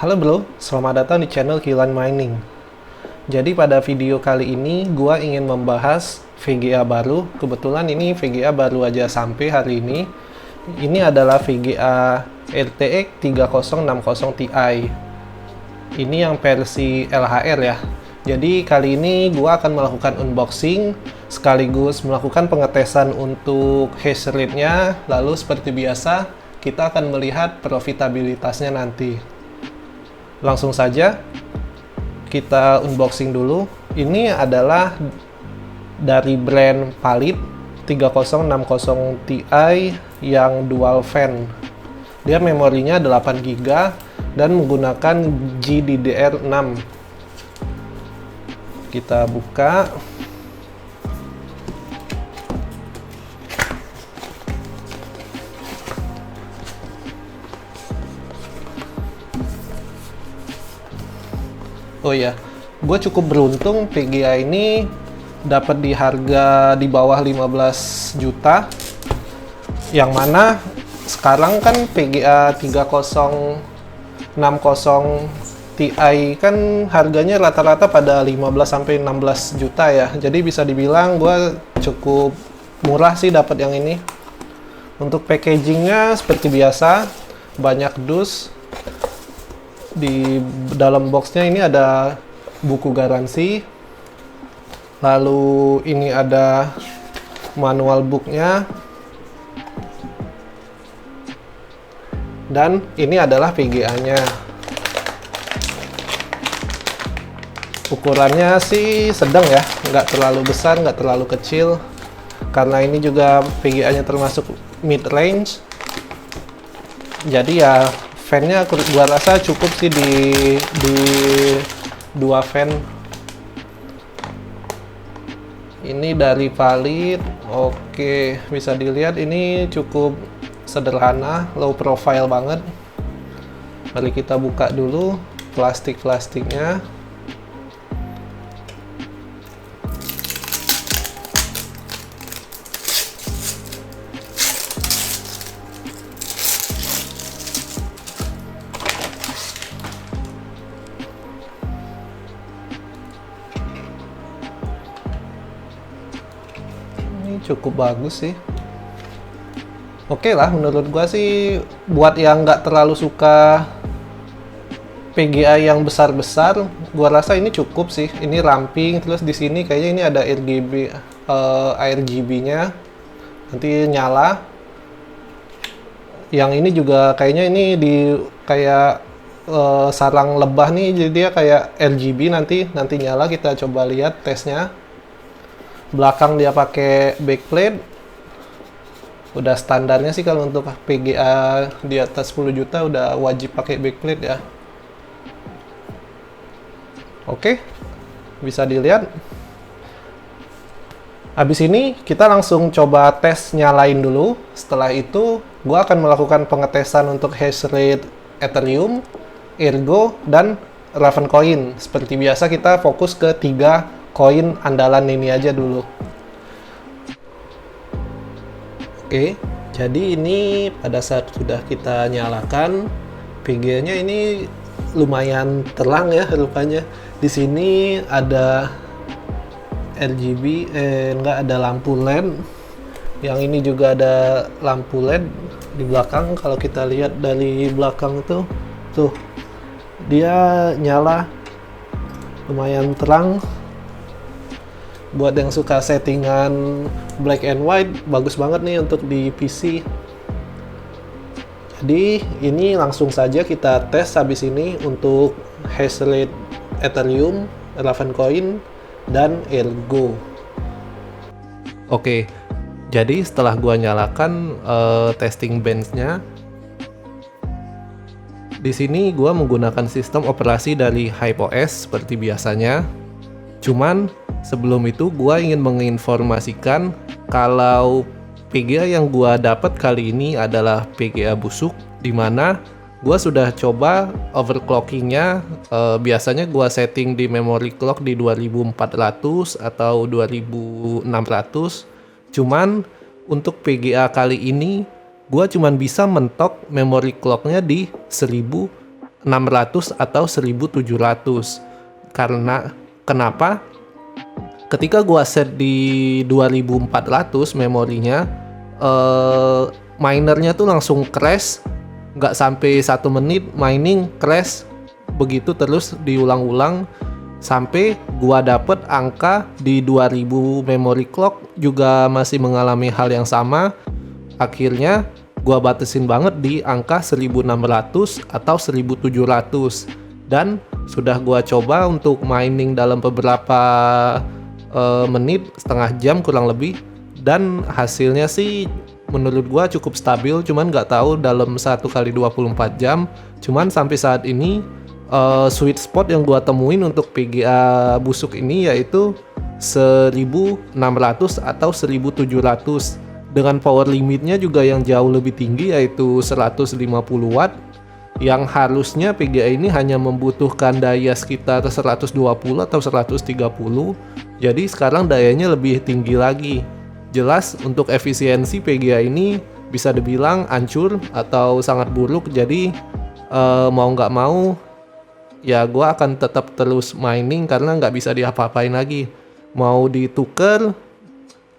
Halo bro, selamat datang di channel Kilan Mining. Jadi pada video kali ini gua ingin membahas VGA baru. Kebetulan ini VGA baru aja sampai hari ini. Ini adalah VGA RTX 3060 Ti. Ini yang versi LHR ya. Jadi kali ini gua akan melakukan unboxing sekaligus melakukan pengetesan untuk hash rate-nya. Lalu seperti biasa kita akan melihat profitabilitasnya nanti. Langsung saja kita unboxing dulu. Ini adalah dari brand Palit 3060 Ti yang dual fan. Dia memorinya 8 GB dan menggunakan GDDR6. Kita buka. Oh ya, gue cukup beruntung VGA ini dapat di harga di bawah 15 juta. Yang mana sekarang kan VGA 3060 Ti kan harganya rata-rata pada 15 sampai 16 juta ya. Jadi bisa dibilang gue cukup murah sih dapat yang ini. Untuk packagingnya seperti biasa, banyak dus. Di dalam boxnya ini ada buku garansi, lalu ini ada manual booknya, dan ini adalah VGA-nya. Ukurannya sih sedang ya, nggak terlalu besar, nggak terlalu kecil, karena ini juga VGA-nya termasuk mid range. Jadi ya fan-nya gua rasa cukup sih di dua fan. Ini dari Palit. Oke, bisa dilihat ini cukup sederhana, low profile banget. Mari kita buka dulu plastiknya. Cukup bagus sih. Oke lah, menurut gua sih buat yang nggak terlalu suka VGA yang besar-besar, gua rasa ini cukup sih. Ini ramping, terus di sini kayaknya ini ada RGB-nya. Nanti nyala. Yang ini juga kayaknya ini di kayak sarang lebah nih, jadi dia kayak RGB nanti nyala. Kita coba lihat tesnya. Belakang dia pakai backplate. Udah standarnya sih kalau untuk VGA di atas 10 juta udah wajib pakai backplate ya. Oke, bisa dilihat. Habis ini kita langsung coba tes nyalain dulu. Setelah itu gua akan melakukan pengetesan untuk hash rate Ethereum, Ergo, dan Ravencoin. Seperti biasa kita fokus ke 3 koin andalan ini aja dulu. Oke, jadi ini pada saat sudah kita nyalakan, VGA-nya ini lumayan terang ya rupanya. Di sini ada RGB, enggak ada lampu LED. Yang ini juga ada lampu LED di belakang. Kalau kita lihat dari belakang tuh dia nyala lumayan terang. Buat yang suka settingan black and white, bagus banget nih untuk di PC. Jadi ini langsung saja kita tes habis ini untuk hash rate Ethereum, Ravencoin, dan Ergo. Oke, jadi setelah gua nyalakan testing bench-nya, di sini gua menggunakan sistem operasi dari HypeOS seperti biasanya. Cuman sebelum itu gua ingin menginformasikan kalau VGA yang gua dapat kali ini adalah VGA busuk, dimana gua sudah coba overclockingnya. Biasanya gua setting di memory clock di 2400 atau 2600. Cuman untuk VGA kali ini gua cuman bisa mentok memory clocknya di 1000 1.600 atau 1.700. Karena kenapa? Ketika gua set di 2.400 memorinya, minernya tuh langsung crash, nggak sampai 1 menit mining crash, begitu terus diulang-ulang sampai gua dapet angka di 2000 memory clock juga masih mengalami hal yang sama. Akhirnya gua batasin banget di angka 1.600 atau 1.700, dan sudah gua coba untuk mining dalam beberapa menit, setengah jam kurang lebih, dan hasilnya sih menurut gua cukup stabil, cuman nggak tahu dalam 1 kali 24 jam. Cuman sampai saat ini sweet spot yang gua temuin untuk PGA busuk ini yaitu 1.600 atau 1.700 dengan power limitnya juga yang jauh lebih tinggi yaitu 150 watt, yang harusnya PGA ini hanya membutuhkan daya sekitar 120 atau 130. Jadi sekarang dayanya lebih tinggi lagi. Jelas untuk efisiensi PGA ini bisa dibilang hancur atau sangat buruk. Jadi mau nggak mau ya gue akan tetap terus mining karena nggak bisa diapa-apain lagi. Mau ditukar,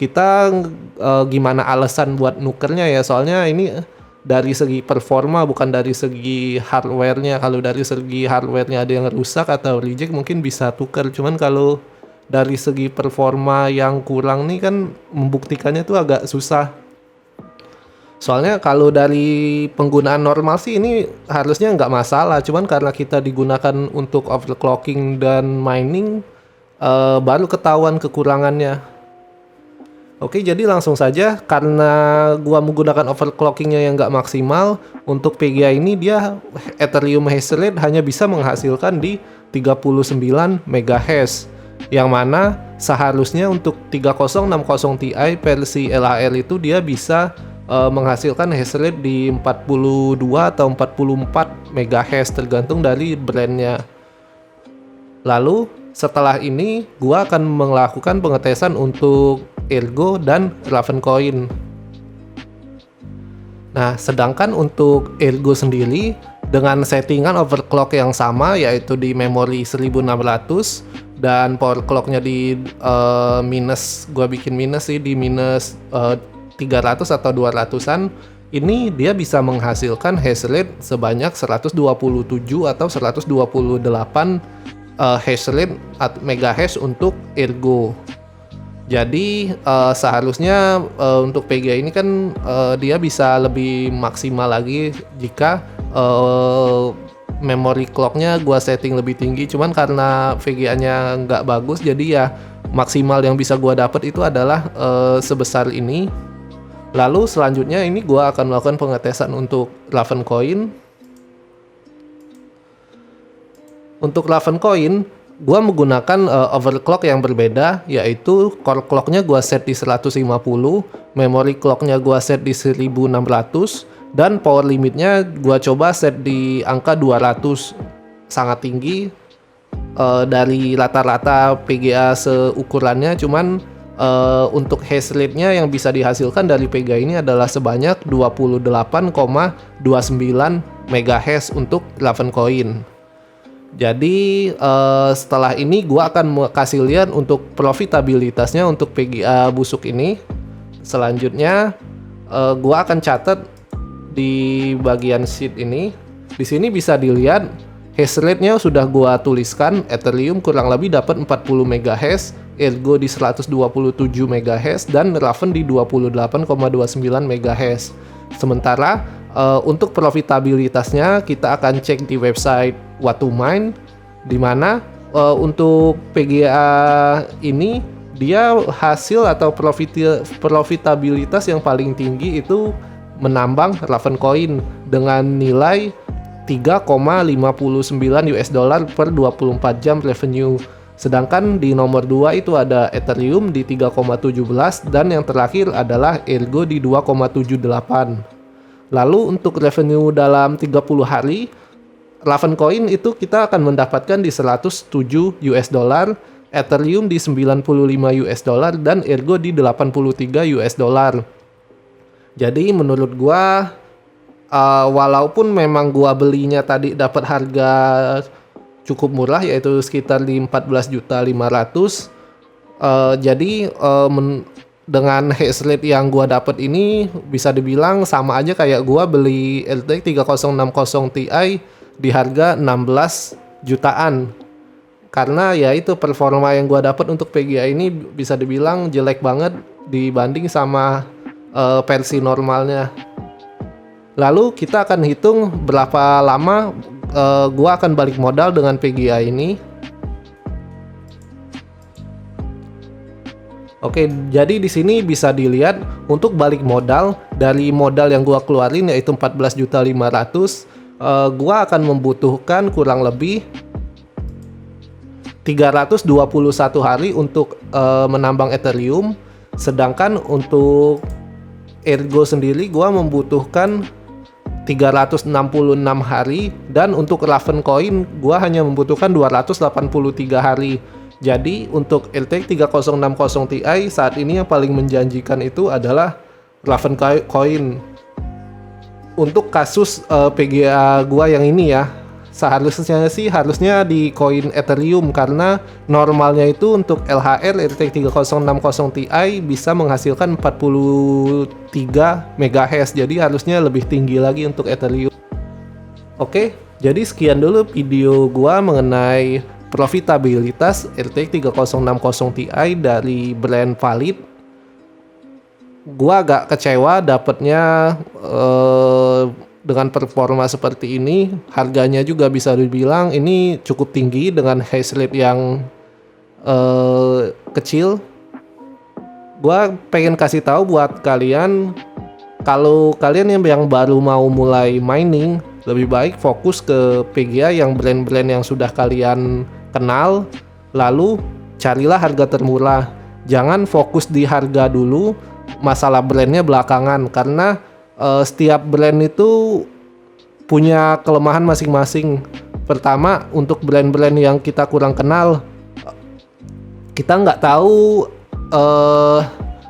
kita gimana alasan buat nukernya ya, soalnya ini dari segi performa bukan dari segi hardware-nya. Kalau dari segi hardware-nya ada yang rusak atau reject mungkin bisa tuker, cuman kalau dari segi performa yang kurang nih kan membuktikannya tuh agak susah. Soalnya kalau dari penggunaan normal sih ini harusnya nggak masalah, cuman karena kita digunakan untuk overclocking dan mining baru ketahuan kekurangannya. Oke, jadi langsung saja, karena gua menggunakan overclockingnya yang nggak maksimal, untuk PGA ini dia Ethereum hash rate hanya bisa menghasilkan di 39 MHz. Yang mana seharusnya untuk 3060 Ti versi LHR itu dia bisa menghasilkan hash rate di 42 atau 44 MHz tergantung dari brandnya. Lalu setelah ini gua akan melakukan pengetesan untuk Ergo dan Ravencoin. Nah, sedangkan untuk Ergo sendiri dengan settingan overclock yang sama yaitu di memori 1600 dan power clocknya di gua bikin minus sih di minus 300 atau 200-an. Ini dia bisa menghasilkan hash rate sebanyak 127 atau 128 hash rate megahash untuk Ergo. Jadi seharusnya untuk PGA ini kan dia bisa lebih maksimal lagi jika memory clocknya gua setting lebih tinggi. Cuman karena VGA-nya nggak bagus, jadi ya maksimal yang bisa gua dapat itu adalah sebesar ini. Lalu selanjutnya ini gua akan melakukan pengetesan untuk Ravencoin. Untuk Ravencoin gua menggunakan overclock yang berbeda, yaitu core clocknya gua set di 150, memory clocknya gua set di 1600, dan power limitnya gua coba set di angka 200, sangat tinggi dari rata-rata PGA seukurannya. Cuman untuk hash rate-nya yang bisa dihasilkan dari PGA ini adalah sebanyak 28,29 MHz untuk Ravencoin. Jadi setelah ini gua akan kasih lihat untuk profitabilitasnya untuk PGA busuk ini. Selanjutnya gua akan catat di bagian sheet ini. Di sini bisa dilihat hash rate-nya sudah gua tuliskan. Ethereum kurang lebih dapat 40 MHz, Ergo di 127 MHz, dan Raven di 28,29 MHz. Sementara untuk profitabilitasnya kita akan cek di website What2Mine, di mana untuk PGA ini dia hasil atau profitabilitas yang paling tinggi itu menambang Ravencoin dengan nilai 3,59 US dollar per 24 jam revenue. Sedangkan di nomor 2 itu ada Ethereum di 3,17 dan yang terakhir adalah Ergo di 2,78. Lalu untuk revenue dalam 30 hari, Ravencoin itu kita akan mendapatkan di 107 US dollar, Ethereum di 95 US dollar, dan Ergo di 83 US dollar. Jadi menurut gua walaupun memang gua belinya tadi dapat harga cukup murah, yaitu sekitar di 14.500.000. Jadi dengan hash rate yang gua dapat ini bisa dibilang sama aja kayak gua beli RTX 3060 Ti di harga 16 jutaan. Karena ya itu performa yang gua dapat untuk VGA ini bisa dibilang jelek banget dibanding sama versi normalnya. Lalu kita akan hitung berapa lama gua akan balik modal dengan VGA ini. Oke, jadi di sini bisa dilihat untuk balik modal dari modal yang gua keluarin yaitu 14.500.000, gua akan membutuhkan kurang lebih 321 hari untuk menambang Ethereum, sedangkan untuk Ergo sendiri gua membutuhkan 366 hari, dan untuk Raven Coin gua hanya membutuhkan 283 hari. Jadi untuk RTX 3060 Ti saat ini yang paling menjanjikan itu adalah Raven Coin. Untuk kasus PGA gua yang ini ya, harusnya di koin Ethereum, karena normalnya itu untuk LHR RTX 3060 Ti bisa menghasilkan 43 MHz, jadi harusnya lebih tinggi lagi untuk Ethereum. Oke, jadi sekian dulu video gua mengenai profitabilitas RTX 3060 Ti dari brand Valid. Gua agak kecewa dapatnya dengan performa seperti ini. Harganya juga bisa dibilang ini cukup tinggi dengan hash rate yang kecil. Gua pengen kasih tahu buat kalian, kalau kalian yang baru mau mulai mining, lebih baik fokus ke PGA yang brand-brand yang sudah kalian kenal, lalu carilah harga termurah. Jangan fokus di harga dulu, masalah brandnya belakangan, karena setiap brand itu punya kelemahan masing-masing. Pertama, untuk brand-brand yang kita kurang kenal, kita nggak tahu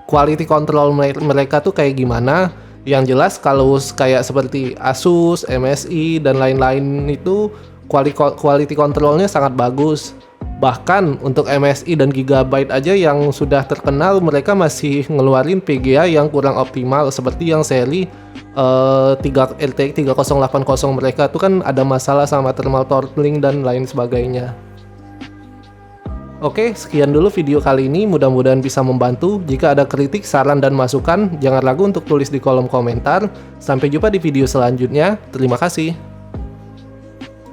quality control mereka tuh kayak gimana. Yang jelas kalau kayak seperti Asus, MSI, dan lain-lain itu quality controlnya sangat bagus. Bahkan untuk MSI dan Gigabyte aja yang sudah terkenal, mereka masih ngeluarin PGA yang kurang optimal, seperti yang seri RTX 3080 mereka tuh kan ada masalah sama thermal throttling dan lain sebagainya. Oke, sekian dulu video kali ini, mudah-mudahan bisa membantu. Jika ada kritik, saran, dan masukan, jangan ragu untuk tulis di kolom komentar. Sampai jumpa di video selanjutnya. Terima kasih.